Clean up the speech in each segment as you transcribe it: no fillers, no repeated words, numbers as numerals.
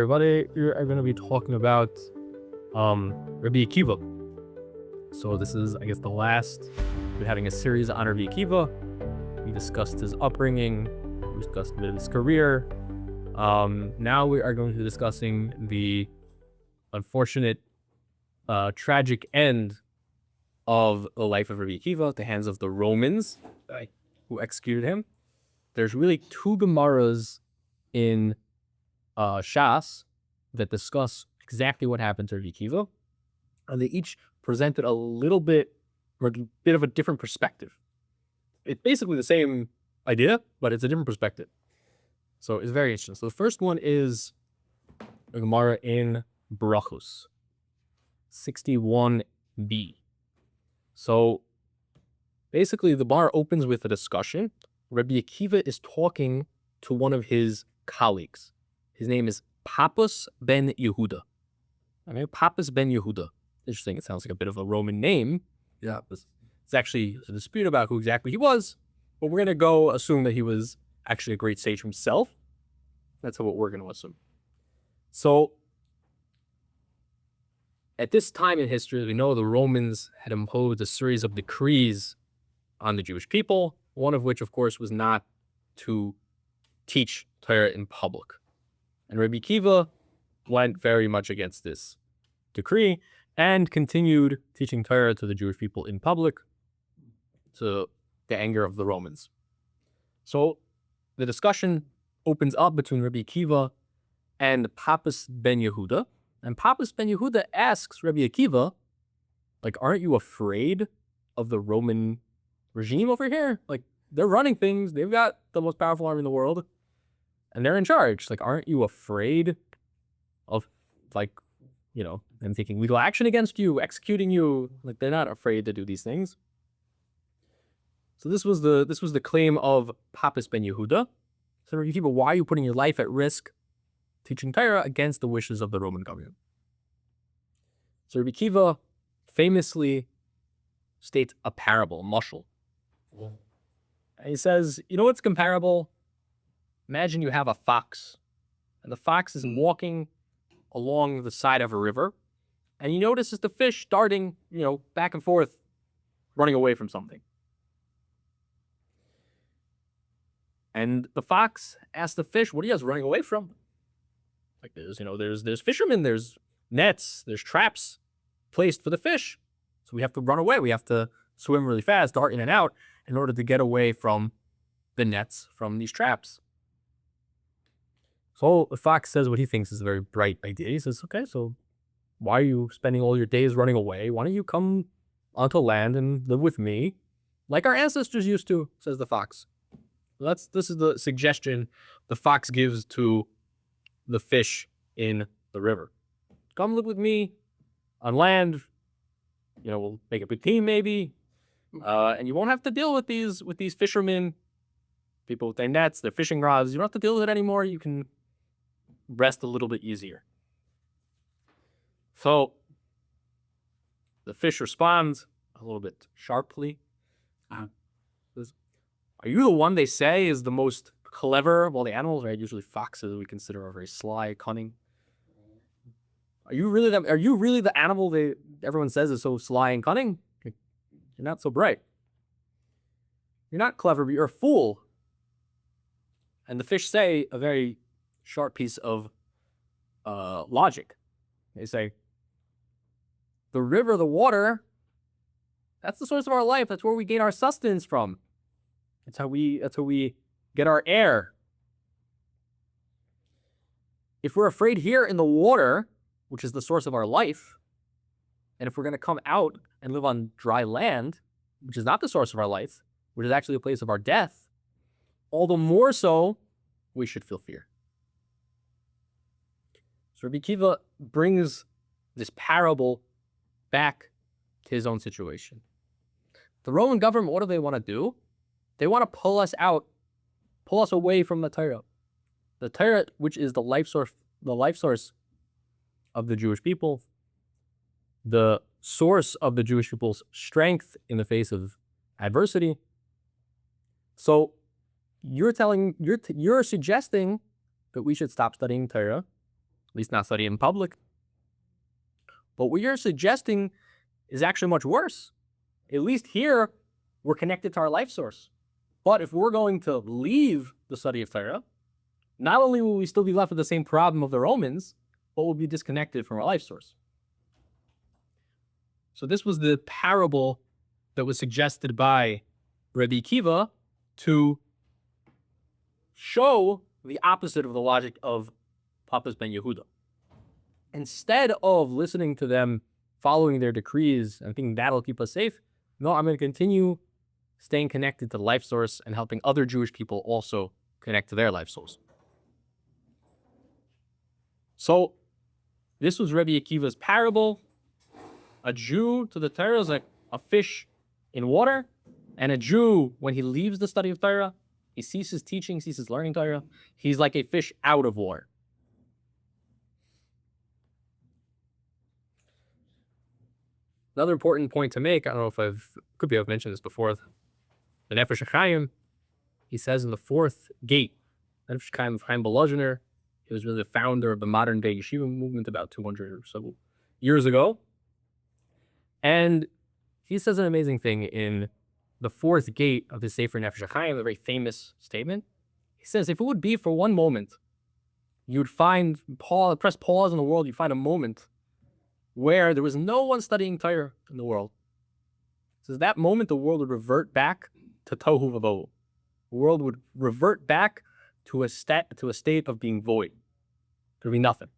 Everybody, we are going to be talking about Rabbi Akiva. So this is, I guess, the last. We're having a series on Rabbi Akiva. We discussed his upbringing. We discussed a bit of his career. Now we are going to be discussing the unfortunate, tragic end of the life of Rabbi Akiva at the hands of the Romans who executed him. There's really two Gemaras in Shas that discuss exactly what happened to Rabbi Akiva, and they each presented a little bit or a bit of a different perspective. It's basically the same idea, but it's a different perspective. So it's very interesting. So the first one is a Gemara in Brachos 61b. So basically the bar opens with a discussion. Rabbi Akiva is talking to one of his colleagues. His name is Pappus ben Yehuda. Okay, Pappus ben Yehuda. Interesting, it sounds like a bit of a Roman name. Yeah, it's actually a dispute about who exactly he was, but we're going to go assume that he was actually a great sage himself. That's what we're going to assume. So, at this time in history, we know the Romans had imposed a series of decrees on the Jewish people, one of which, of course, was not to teach Torah in public. And Rabbi Akiva went very much against this decree and continued teaching Torah to the Jewish people in public, to the anger of the Romans. So the discussion opens up between Rabbi Akiva and Pappus ben Yehuda. And Pappus ben Yehuda asks Rabbi Akiva, like, aren't you afraid of the Roman regime over here? Like, they're running things. They've got the most powerful army in the world. And they're in charge. Like, aren't you afraid of, like, you know, them taking legal action against you, executing you? Like, they're not afraid to do these things. So this was the claim of Pappus ben Yehuda. So Rabbi Akiva, why are you putting your life at risk teaching Torah against the wishes of the Roman government? So Rabbi Akiva famously states a parable, a mashal. And he says, you know what's comparable? Imagine you have a fox, and the fox is walking along the side of a river, and he notices the fish darting, back and forth, running away from something. And the fox asks the fish, what are you guys running away from? Like, there's fishermen, there's nets, there's traps placed for the fish. So we have to run away. We have to swim really fast, dart in and out, in order to get away from the nets, from these traps. So the fox says what he thinks is a very bright idea. He says, okay, so why are you spending all your days running away? Why don't you come onto land and live with me like our ancestors used to, says the fox. This is the suggestion the fox gives to the fish in the river. Come live with me on land. We'll make a big team maybe. And you won't have to deal with these fishermen, people with their nets, their fishing rods. You don't have to deal with it anymore. You can rest a little bit easier. So the fish responds a little bit sharply. Says, are you the one they say is the most clever of all the animals? Right? Usually foxes we consider are very sly, cunning. Are you really the animal everyone says is so sly and cunning? You're not so bright. You're not clever, but you're a fool. And the fish say a very sharp piece of logic. They say, the river, the water, that's the source of our life. That's where we gain our sustenance from. That's how we get our air. If we're afraid here in the water, which is the source of our life, and if we're going to come out and live on dry land, which is not the source of our life, which is actually a place of our death, all the more so, we should feel fear. So Rabbi Akiva brings this parable back to his own situation. The Roman government, what do they want to do? They want to pull us away from the Torah. The Torah, which is the life source of the Jewish people, the source of the Jewish people's strength in the face of adversity. So you're suggesting that we should stop studying Torah at least not study in public. But what you're suggesting is actually much worse. At least here, we're connected to our life source. But if we're going to leave the study of Torah, not only will we still be left with the same problem of the Romans, but we'll be disconnected from our life source. So this was the parable that was suggested by Rabbi Akiva to show the opposite of the logic of Papas ben Yehuda. Instead of listening to them, following their decrees, and thinking that'll keep us safe, no, I'm going to continue staying connected to the life source and helping other Jewish people also connect to their life source. So this was Rabbi Akiva's parable. A Jew to the Torah is like a fish in water, and a Jew, when he leaves the study of Torah, he ceases teaching, ceases learning Torah, he's like a fish out of water. Another important point to make, I don't know if I've mentioned this before, the Nefesh HaChaim, he says in the fourth gate, Nefesh HaChaim of Chaim Belozhiner, he was really the founder of the modern day yeshiva movement about 200 or so years ago. And he says an amazing thing in the fourth gate of his Sefer Nefesh HaChaim, a very famous statement. He says, if it would be for one moment, you'd find, press pause in the world, you'd find a moment where there was no one studying Torah in the world. He says, that moment the world would revert back to tohu vavohu. The world would revert back to a state of being void. There would be nothing.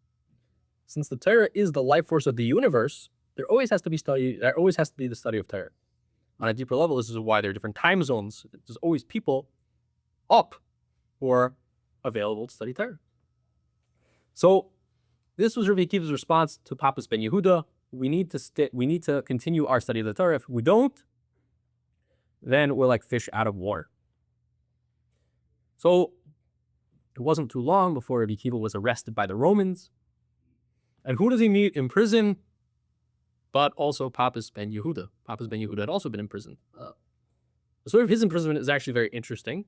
Since the Torah is the life force of the universe, there always has to be the study of Torah. On a deeper level, this is why there are different time zones. There's always people up who are available to study Torah. So this was Rabbi Akiva's response to Papas ben Yehuda. We need to continue our study of the Torah. If we don't, then we're like fish out of water. So it wasn't too long before Rabbi Akiva was arrested by the Romans. And who does he meet in prison? But also Papas ben Yehuda. Papas ben Yehuda had also been imprisoned. The story of his imprisonment is actually very interesting.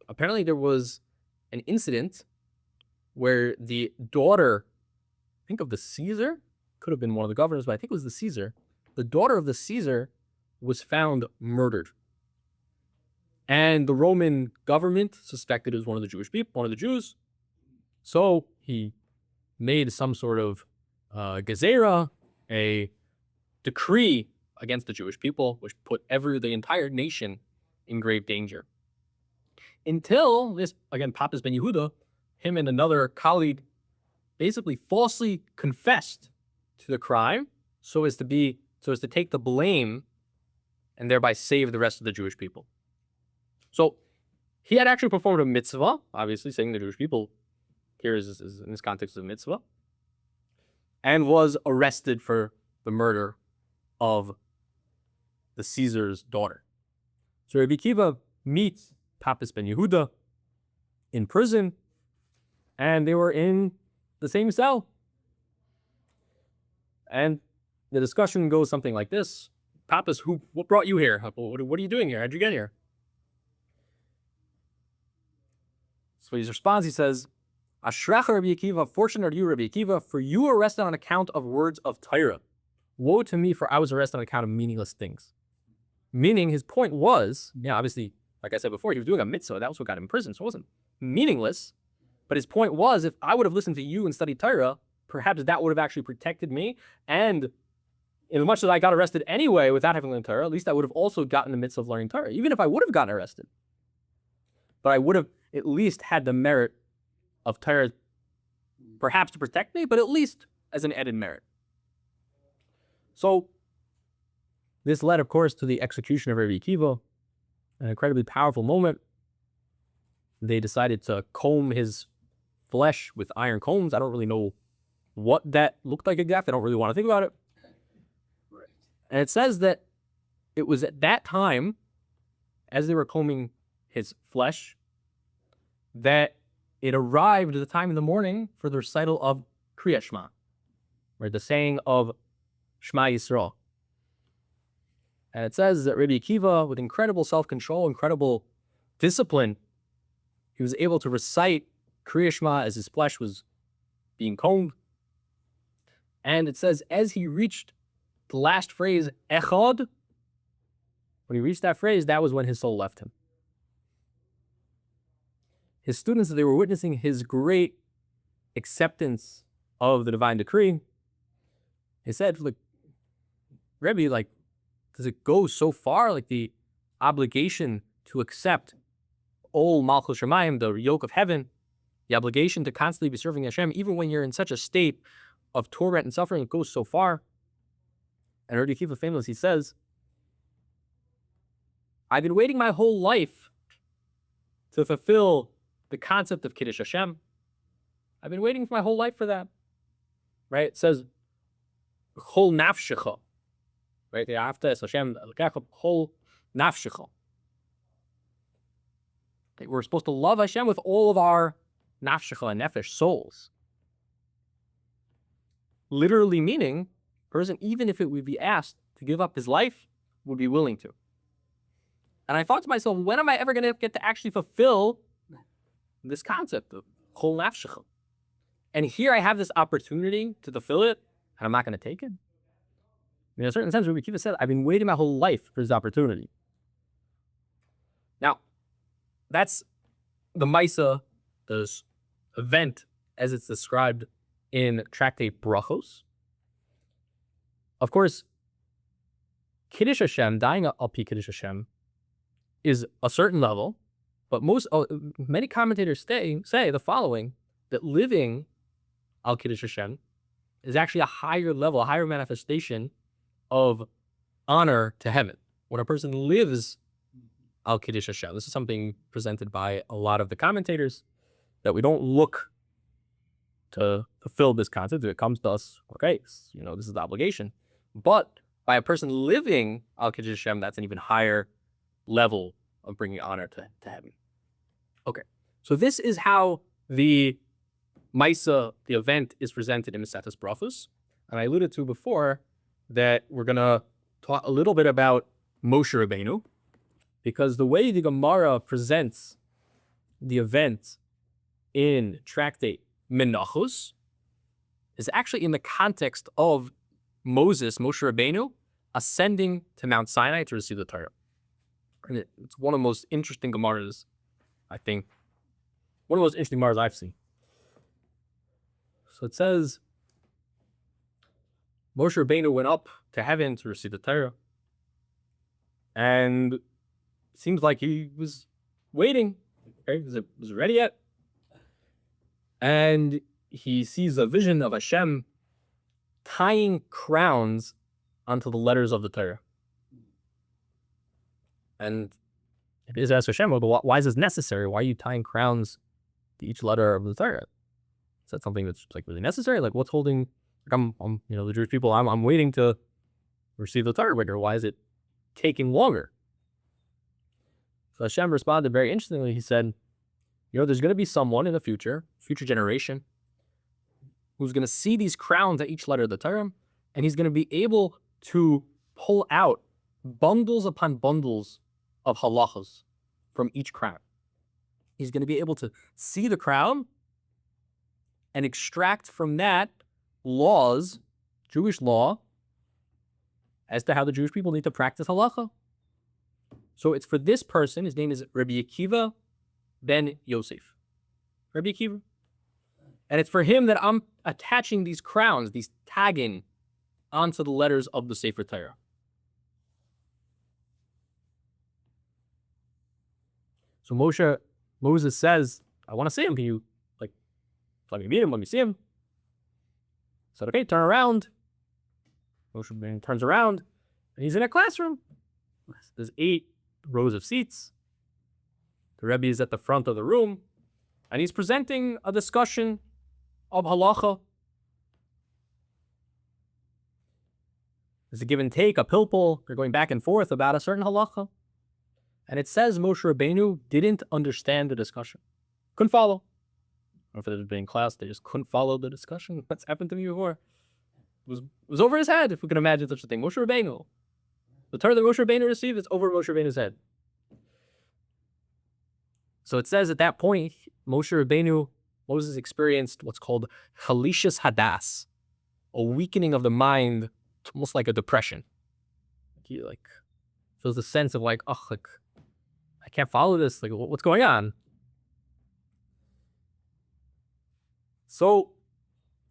Apparently there was an incident where the daughter, I think of the Caesar, could have been one of the governors, but I think it was the Caesar. The daughter of the Caesar was found murdered. And the Roman government suspected it was one of the Jewish people, one of the Jews. So he made some sort of gezerah, a decree against the Jewish people, which put the entire nation in grave danger. Until this, again, Papas ben Yehuda, him and another colleague basically falsely confessed to the crime so as to take the blame and thereby save the rest of the Jewish people. So he had actually performed a mitzvah, obviously saying the Jewish people here is in this context of a mitzvah, and was arrested for the murder of the Caesar's daughter. So Rabbi Akiva meets Papas ben Yehuda in prison, and they were in the same cell. And the discussion goes something like this. Papas, what brought you here? What are you doing here? How'd you get here? So he responds, he says, Ashrecha Rabbi Akiva, fortunate are you, Rabbi Akiva, for you were arrested on account of words of Torah. Woe to me, for I was arrested on account of meaningless things. Meaning, his point was, obviously, like I said before, he was doing a mitzvah. That was what got him in prison. So it wasn't meaningless. But his point was, if I would have listened to you and studied Torah, perhaps that would have actually protected me. And as much as I got arrested anyway without having learned Torah, at least I would have also gotten the mitzvah of learning Torah, even if I would have gotten arrested. But I would have at least had the merit of Torah, perhaps to protect me, but at least as an added merit. So this led, of course, to the execution of Rabbi Akiva, an incredibly powerful moment. They decided to comb his flesh with iron combs. I don't really know what that looked like exactly. I don't really want to think about it. Right. And it says that it was at that time, as they were combing his flesh, that it arrived at the time in the morning for the recital of Kriyat Shema, right? The saying of Shema Yisrael. And it says that Rabbi Akiva, with incredible self-control, incredible discipline, he was able to recite Kriyat Shema as his flesh was being combed. And it says, as he reached the last phrase, echad, when he reached that phrase, that was when his soul left him. His students, they were witnessing his great acceptance of the divine decree. He said, like, Rebbe, like, does it go so far, like the obligation to accept all Malchus Shemayim, the yoke of heaven, the obligation to constantly be serving Hashem, even when you're in such a state of torment and suffering, it goes so far. And Rabbi Akiva famously, he says, I've been waiting my whole life to fulfill the concept of Kiddush Hashem. I've been waiting for my whole life for that. Right? It says, Chol nafshecha. Right? The after is Hashem, Chol nafshecha. We're supposed to love Hashem with all of our nafshecha and nefesh, souls. Literally meaning, person, even if it would be asked to give up his life, would be willing to. And I thought to myself, when am I ever going to get to actually fulfill this concept of chol nafshecha? And here I have this opportunity to fulfill it, and I'm not going to take it. In a certain sense, Rabbi Akiva said, I've been waiting my whole life for this opportunity. Now, that's the Maisa, this event, as it's described in Tractate Brachos. Of course, Kiddush Hashem, dying al pi Kiddush Hashem, is a certain level, but many commentators say the following, that living al Kiddush Hashem is actually a higher level, a higher manifestation of honor to heaven. When a person lives al Kiddush Hashem, this is something presented by a lot of the commentators, that we don't look to fulfill this concept. If it comes to us, okay, this is the obligation. But by a person living al Kiddush Hashem, that's an even higher level of bringing honor to heaven. Okay, so this is how the Maisa, the event, is presented in Maseches Brachos. And I alluded to before that we're going to talk a little bit about Moshe Rabbeinu, because the way the Gemara presents the event in Tractate Menachos is actually in the context of Moshe Rabbeinu, ascending to Mount Sinai to receive the Torah. And it's one of the most interesting Gemaras, I think. One of the most interesting Gemaras I've seen. So it says, Moshe Rabbeinu went up to heaven to receive the Torah. And it seems like he was waiting. Okay, was it ready yet? And he sees a vision of Hashem tying crowns onto the letters of the Torah. And he asked Hashem, well, why is this necessary? Why are you tying crowns to each letter of the Torah? Is that something that's like really necessary? Like, what's holding? Like, I'm the Jewish people. I'm waiting to receive the Torah quicker. Why is it taking longer? So Hashem responded very interestingly. He said, there's going to be someone in the future generation, who's going to see these crowns at each letter of the Torah, and he's going to be able to pull out bundles upon bundles of halachas from each crown. He's going to be able to see the crown and extract from that laws, Jewish law, as to how the Jewish people need to practice halacha. So it's for this person, his name is Rabbi Akiva ben Yosef. Rabbi Akiva. And it's for him that I'm attaching these crowns, these tagging, onto the letters of the Sefer Torah. So Moses says, I want to see him. Can you, let me meet him, let me see him? I said, okay, turn around. Moshe turns around, and he's in a classroom. There's 8 rows of seats. The Rebbe is at the front of the room, and he's presenting a discussion of halacha. There's a give and take, a pilpul. They're going back and forth about a certain halacha. And it says Moshe Rabbeinu didn't understand the discussion. Couldn't follow. Or if it had been in class, they just couldn't follow the discussion. That's happened to me before. It was over his head, if we can imagine such a thing. Moshe Rabbeinu. The Torah that Moshe Rabbeinu received, it's over Moshe Rabbeinu's head. So it says at that point, Moses experienced what's called Chalishas Hadas. a weakening of the mind, almost like a depression. He feels the sense of like, oh, like I can't follow this. Like, what's going on? So,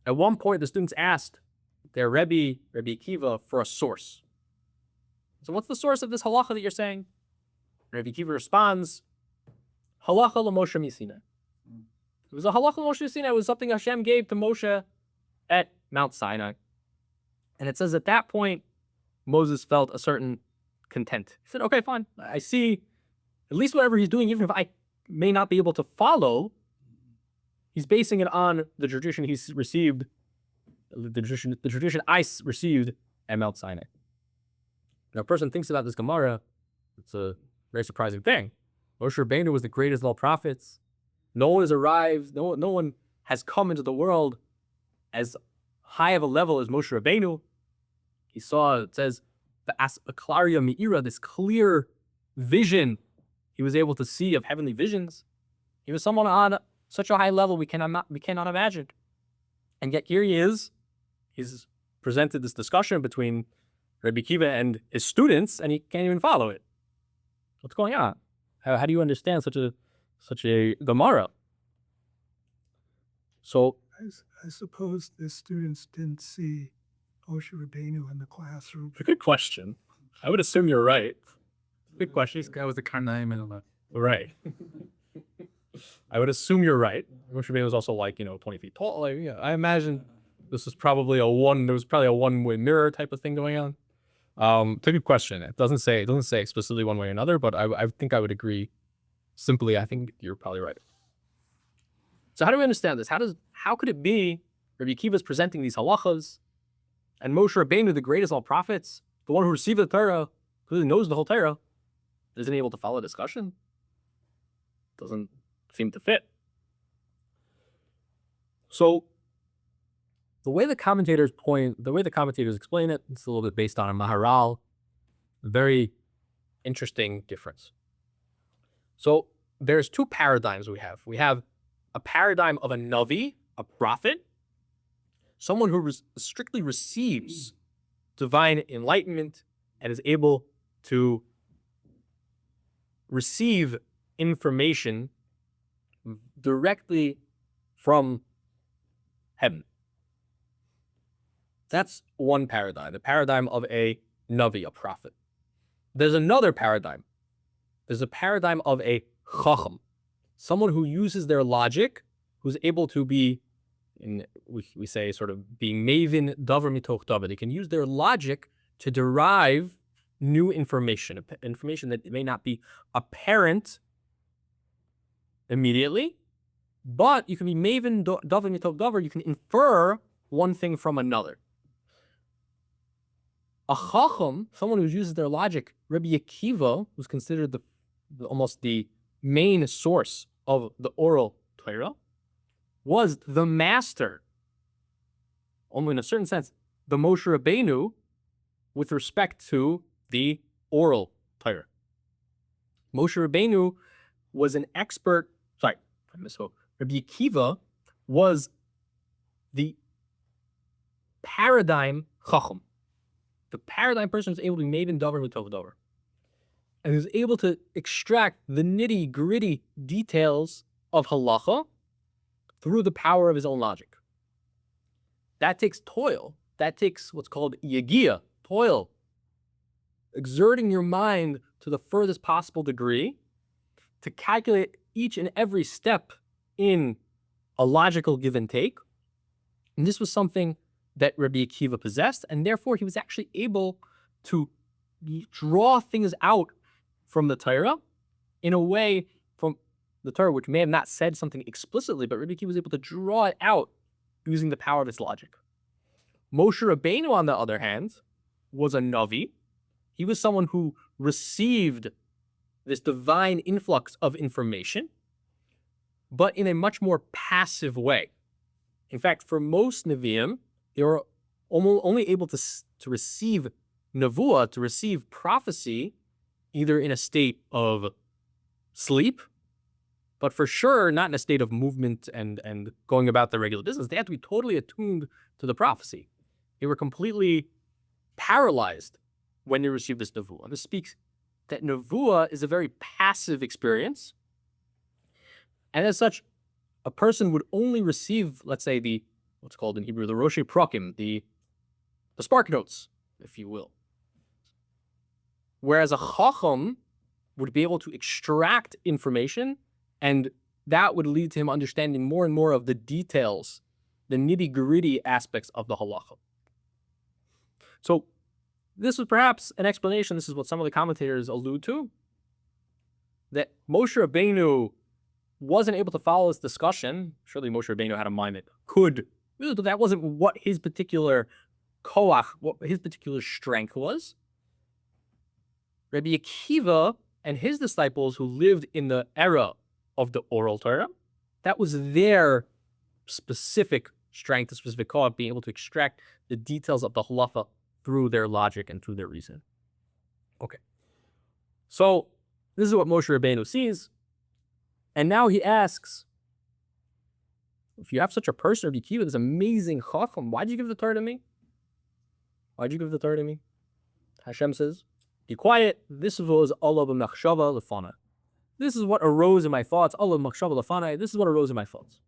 at one point, the students asked their Rabbi Akiva, for a source. So, what's the source of this halacha that you're saying? Rabbi Akiva responds, halacha l'Moshe Sinai. It was a halacha l'Moshe Sinai. It was something Hashem gave to Moshe at Mount Sinai. And it says at that point, Moses felt a certain content. He said, okay, fine. I see at least whatever he's doing, even if I may not be able to follow, he's basing it on the tradition he's received, the tradition I received at Mount Sinai. Now, a person thinks about this Gemara, it's a very surprising thing. Moshe Rabbeinu was the greatest of all prophets. No one has arrived, no one has come into the world as high of a level as Moshe Rabbeinu. He saw, it says, the Aklaria Me'ira, this clear vision he was able to see of heavenly visions. He was someone on such a high level we cannot imagine. And yet here he is. He's presented this discussion between Rabbi Akiva and his students, and he can't even follow it. What's going on? How do you understand such a Gemara? So I suppose the students didn't see Moshe Rabbeinu in the classroom. it's a good question. I would assume you're right. Good question. This guy was the Karnaim and all that. Right. I would assume you're right. Moshe Rabbeinu was also 20 feet tall. I imagine this was probably there was probably a one-way mirror type of thing going on. It's a good question. It doesn't say explicitly one way or another, but I think I would agree. Simply, I think you're probably right. So how do we understand this? How could it be Rabbi Akiva is presenting these halachas, and Moshe Rabbeinu, the greatest of all prophets, the one who received the Torah, who knows the whole Torah, isn't able to follow discussion? Doesn't seem to fit. So the way the commentators explain it, it's a little bit based on a Maharal, a very interesting difference. So there's two paradigms we have. We have a paradigm of a Navi, a prophet, someone who strictly receives divine enlightenment and is able to receive information directly from heaven. That's one paradigm, the paradigm of a Navi, a prophet. There's another paradigm. There's a paradigm of a Chacham, someone who uses their logic, who's able to be, we say sort of being maven davar mitoch davar. They can use their logic to derive new information that may not be apparent immediately, but you can be maven davar mitoch davar. You can infer one thing from another. A Chacham, someone who uses their logic, Rabbi Akiva, who's considered almost the main source of the oral Torah, was the master, only in a certain sense, the Moshe Rabbeinu with respect to the oral Torah. Moshe Rabbeinu was an expert, Rabbi Akiva was the paradigm Chacham. The paradigm person was able to be made in davar mitoch davar. And he was able to extract the nitty-gritty details of halacha through the power of his own logic. That takes toil. That takes what's called yagia, toil. Exerting your mind to the furthest possible degree to calculate each and every step in a logical give and take. And this was something that Rabbi Akiva possessed, and therefore he was actually able to draw things out from the Torah in a way from the Torah which may have not said something explicitly, but Rabbi Akiva was able to draw it out using the power of his logic. Moshe Rabbeinu, on the other hand, was a Navi. He was someone who received this divine influx of information, but in a much more passive way. In fact, for most Nevi'im, they were only able to receive nevuah, to receive prophecy, either in a state of sleep, but for sure not in a state of movement and going about their regular business. They had to be totally attuned to the prophecy. They were completely paralyzed when they received this nevuah. This speaks that nevuah is a very passive experience. And as such, a person would only receive, let's say, what's called in Hebrew, the Roshei Prakim, the spark notes, if you will. Whereas a Chacham would be able to extract information, and that would lead to him understanding more and more of the details, the nitty-gritty aspects of the halacha. So this was perhaps an explanation, this is what some of the commentators allude to, that Moshe Rabbeinu wasn't able to follow this discussion. Surely Moshe Rabbeinu had a mind that could, but that wasn't what his particular koach, what his particular strength was. Rabbi Akiva and his disciples who lived in the era of the oral Torah, that was their specific strength, the specific koach, being able to extract the details of the halacha through their logic and through their reason. Okay. So this is what Moshe Rabbeinu sees. And now he asks, if you have such a person, Rabbi Akiva, this amazing chacham, why'd you give the Torah to me? Why'd you give the Torah to me? Hashem says, be quiet. This was Allah b'machshava lefana. This is what arose in my thoughts. Allah b'machshava lefana. This is what arose in my thoughts.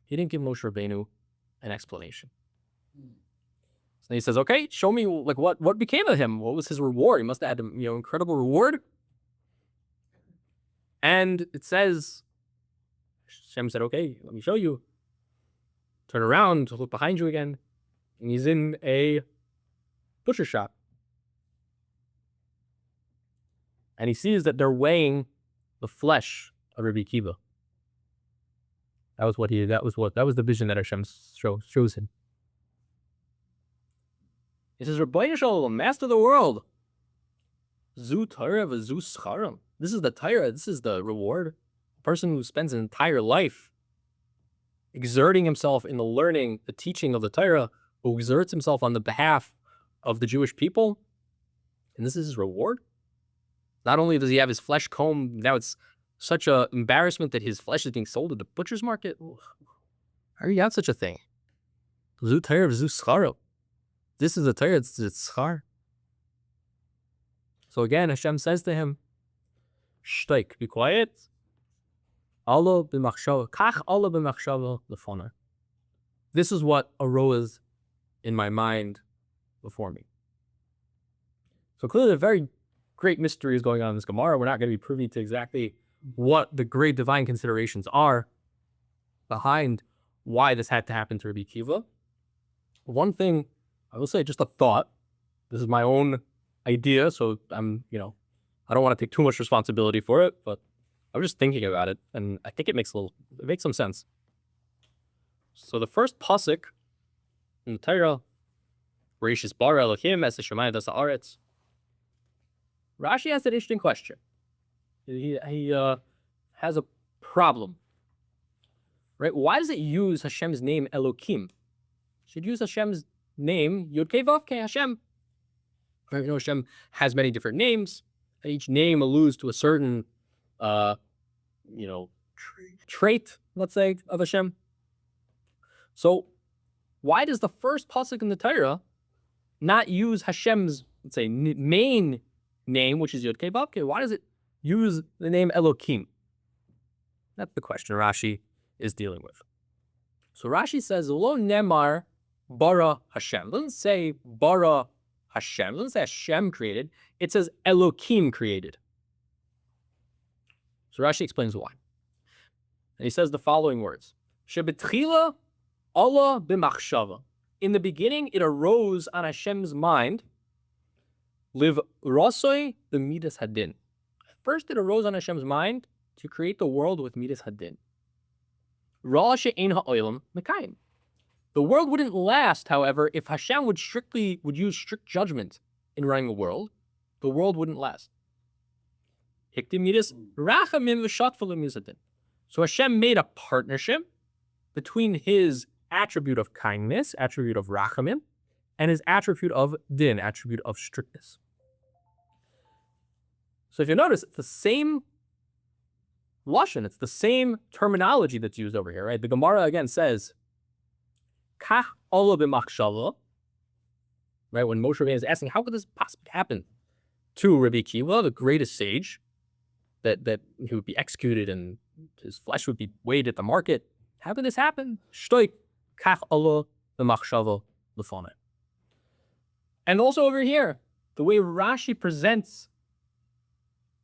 He didn't give Moshe Rabbeinu an explanation. So he says, okay, show me like what became of him. What was his reward? He must have had incredible reward. And it says, Hashem said, okay, let me show you. Turn around, look behind you again. And he's in a butcher shop. And he sees that they're weighing the flesh of Rabbi Akiva. That was the vision that Hashem shows him. He says, Rabbi Shalom, master of the world. Zu Torah v'zu scharam. This is the Torah, this is the reward. A person who spends an entire life exerting himself in the learning, the teaching of the Torah, who exerts himself on the behalf of the Jewish people, and this is his reward. Not only does he have his flesh combed, now it's such an embarrassment that his flesh is being sold at the butcher's market. How do you have such a thing? Zu Torah v'zu scharam. This is the Torah, it's schar. So again, Hashem says to him, Shtaik, be quiet. Allah b'machshava, kach Allah b'machshava lefana. This is what arose in my mind before me. So clearly a very great mystery is going on in this Gemara. We're not going to be privy to exactly what the great divine considerations are behind why this had to happen to Rabbi Akiva. One thing I will say, just a thought. This is my own idea, so I don't want to take too much responsibility for it, but I was just thinking about it, and I think it makes some sense. So the first pasuk in the Torah, Bereshis bara Elohim es hashamayim v'es haaretz. Rashi has an interesting question. He has a problem, right? Why does it use Hashem's name Elokim? It should use Hashem's name Yud Kei Vav Kei Hashem. Right? Hashem has many different names. Each name alludes to a certain, trait, let's say, of Hashem. So, why does the first pasuk in the Torah not use Hashem's, let's say, main name, which is Yod Kei Vav Kei? Why does it use the name Elokim? That's the question Rashi is dealing with. So Rashi says, Lo nemar bara Hashem. It doesn't say bara Hashem. It doesn't say Hashem created. It says Elokim created. So Rashi explains why. And he says the following words. Shebetchila Allah b'machshava. In the beginning, it arose on Hashem's mind. Liv rasoi b'midas hadin. First, it arose on Hashem's mind to create the world with midas hadin. Ra she'ein ha'olam mekayim. The world wouldn't last, however, if Hashem would use strict judgment in running the world. The world wouldn't last. So Hashem made a partnership between his attribute of kindness, attribute of rachamim, and his attribute of din, attribute of strictness. So if you notice, it's the same lashon, it's the same terminology that's used over here, right? The Gemara again says, Kach olah b'machshava. right? When Moshe Rabbeinu is asking, how could this possibly happen to Rabbi Akiva, the greatest sage, that he would be executed and his flesh would be weighed at the market? How could this happen? Shtoik, kach Allah b'machshava l'foneh. And also over here, the way Rashi presents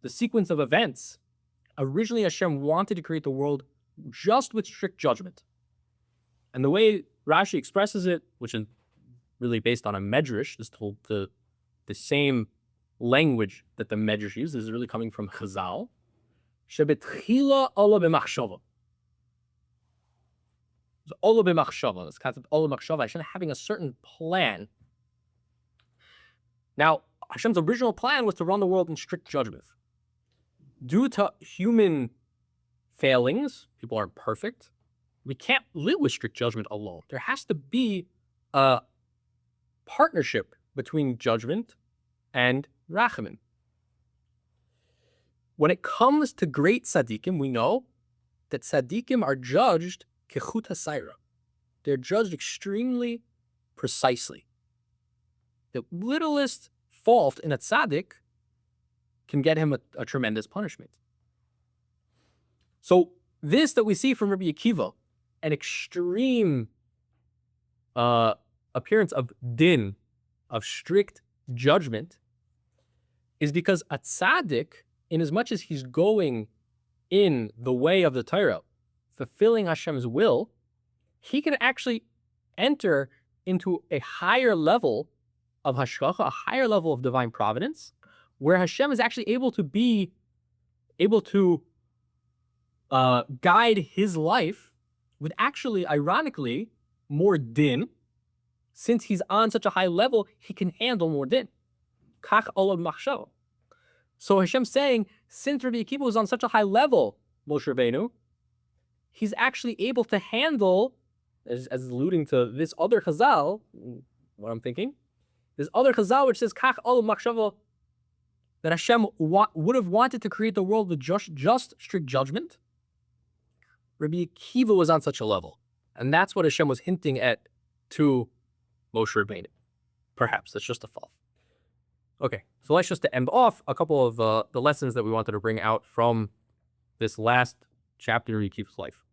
the sequence of events, originally Hashem wanted to create the world just with strict judgment. And the way Rashi expresses it, which is really based on a medrash, the same language that the medrash uses is really coming from Chazal. Shebetchila Allah b'machshava. So Allah b'machshava, this concept Allah b'machshava, Hashem having a certain plan. Now, Hashem's original plan was to run the world in strict judgment. Due to human failings, people aren't perfect, we can't live with strict judgment alone. There has to be a partnership between judgment and rachamim. When it comes to great tzaddikim, we know that tzaddikim are judged kechut hasaira. They're judged extremely precisely. The littlest fault in a tzaddik can get him a tremendous punishment. So this that we see from Rabbi Akiva, an extreme appearance of din, of strict judgment, is because a tzaddik, in as much as he's going in the way of the Torah, fulfilling Hashem's will, he can actually enter into a higher level of hashgacha, a higher level of divine providence, where Hashem is actually able to guide his life with actually, ironically, more din. Since he's on such a high level, he can handle more din. Kach olam machshava. So Hashem's saying, since Rabbi Akiva was on such a high level, Moshe Rabbeinu, he's actually able to handle, as alluding to this other chazal, what I'm thinking, this other chazal which says, Kach olam machshava, that Hashem would have wanted to create the world with just strict judgment. Rabbi Akiva was on such a level. And that's what Hashem was hinting at to Moshe Rabbeinu. Perhaps, that's just a thought. Okay, so let's just to end off a couple of the lessons that we wanted to bring out from this last chapter of Rabbi Akiva's life.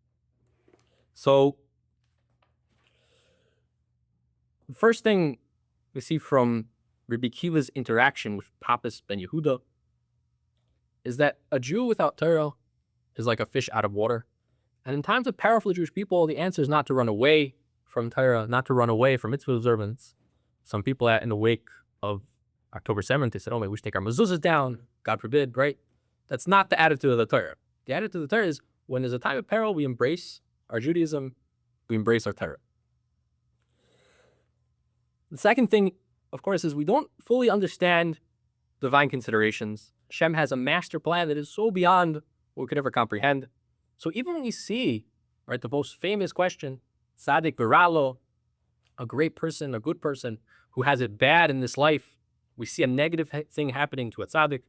So, the first thing we see from Rabbi Akiva's interaction with Papas ben Yehuda is that a Jew without Torah is like a fish out of water. And in times of peril for the Jewish people, the answer is not to run away from Torah, not to run away from mitzvah observance. Some people in the wake of October 7th, they said, oh, maybe we should take our mezuzahs down, God forbid, right? That's not the attitude of the Torah. The attitude of the Torah is when there's a time of peril, we embrace our Judaism, we embrace our Torah. The second thing, of course, is we don't fully understand divine considerations. Hashem has a master plan that is so beyond what we could ever comprehend. So even when we see, right, the most famous question, Tzaddik Viralo, a great person, a good person who has it bad in this life, we see a negative thing happening to a tzaddik,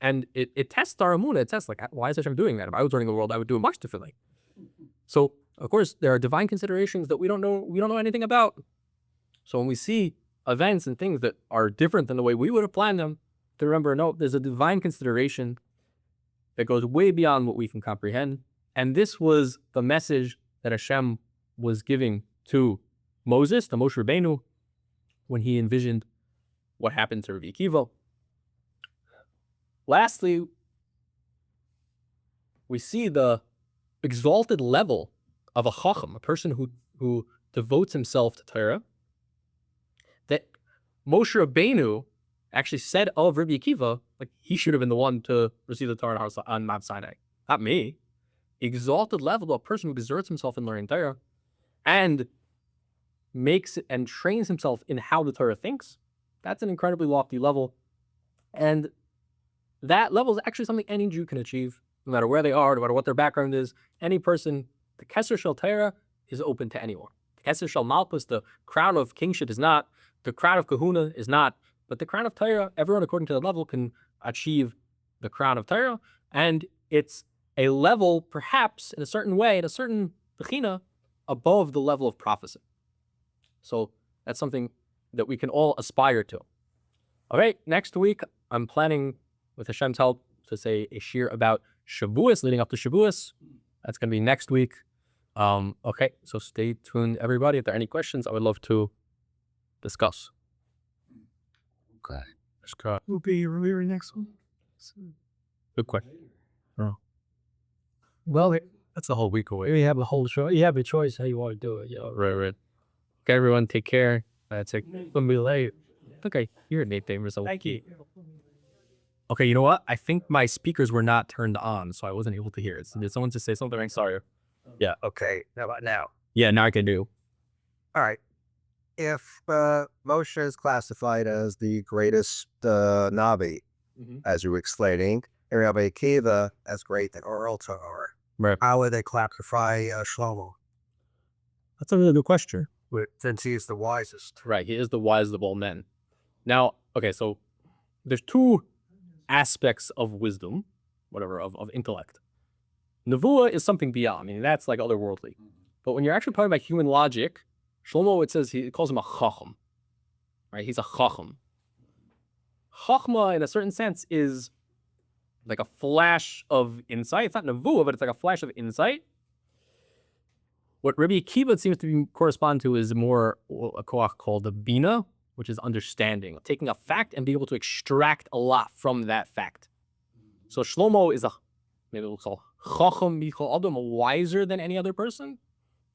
and it tests our emunah. It tests, like, why is Hashem doing that? If I was running the world, I would do much differently. So, of course, there are divine considerations that we don't know anything about. So when we see events and things that are different than the way we would have planned them, to remember, no, there's a divine consideration that goes way beyond what we can comprehend. And this was the message that Hashem was giving to Moses, to Moshe Rabbeinu, when he envisioned what happened to Rabbi Akiva. Lastly, we see the exalted level of a chacham, a person who devotes himself to Torah, that Moshe Rabbeinu actually said of Rabbi Akiva, like, he should have been the one to receive the Torah on Mount Sinai, not me. Exalted level of a person who exerts himself in learning Torah and makes and trains himself in how the Torah thinks. That's an incredibly lofty level. And that level is actually something any Jew can achieve, no matter where they are, no matter what their background is. Any person, the Keser Shel Torah is open to anyone. The Keser Shel Malchus, the crown of kingship, is not. The crown of kahuna is not. But the crown of Torah, everyone according to the level can achieve the crown of Torah. And it's a level, perhaps, in a certain way, in a certain bechina, above the level of prophecy. So that's something that we can all aspire to. All right, next week, I'm planning, with Hashem's help, to say a shiur about Shavuos, leading up to Shavuos. That's going to be next week. Okay, so stay tuned, everybody. If there are any questions, I would love to discuss. Okay. Will be your very next one. Good question. Well, That's a whole week away. you have a whole show. You have a choice how you want to do it. Right. Okay, everyone, take care. That's it. It's gonna be late. Okay, you're Nate Famers. Thank you. Okay, you know what? I think my speakers were not turned on, so I wasn't able to hear it. So did someone just say something? I'm sorry. Okay, how about now? Yeah, now I can do. All right. If Moshe is classified as the greatest Navi, as you were explaining, and Rabbi Akiva as great the oral Torah, Right. how would they classify Shlomo, That's a really good question. since he is the wisest? Right, he is the wisest of all men. Now, okay, so there's two aspects of wisdom, whatever, of intellect. Nevuah is something beyond. I mean, that's like otherworldly. But when you're actually talking about human logic, Shlomo, it says, he calls him a chacham. Right, he's a chacham. Chachma, in a certain sense, is like a flash of insight. It's not nevuah, but it's like a flash of insight. What Rabbi Akiva seems to correspond to is more a koach called the bina, which is understanding, taking a fact and being able to extract a lot from that fact. So Shlomo is maybe we'll call chacham michal adam, wiser than any other person.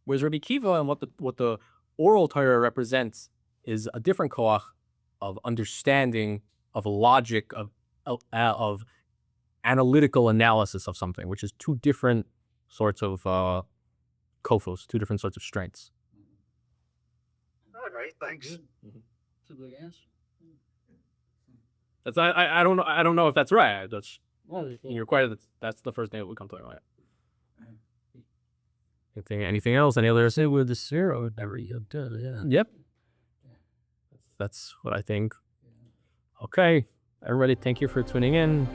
Whereas Rabbi Akiva and what the oral Torah represents is a different koach of understanding, of logic, of analytical analysis of something, which is two different sorts of kofos, two different sorts of strengths. All right, thanks. That's a good answer. That's I don't know if that's right. That's Well, you're quite. That's the first name that would come to my mind. Anything else? Any other? say with the zero, never you did. Yeah. Yep. That's what I think. Okay, everybody, thank you for tuning in.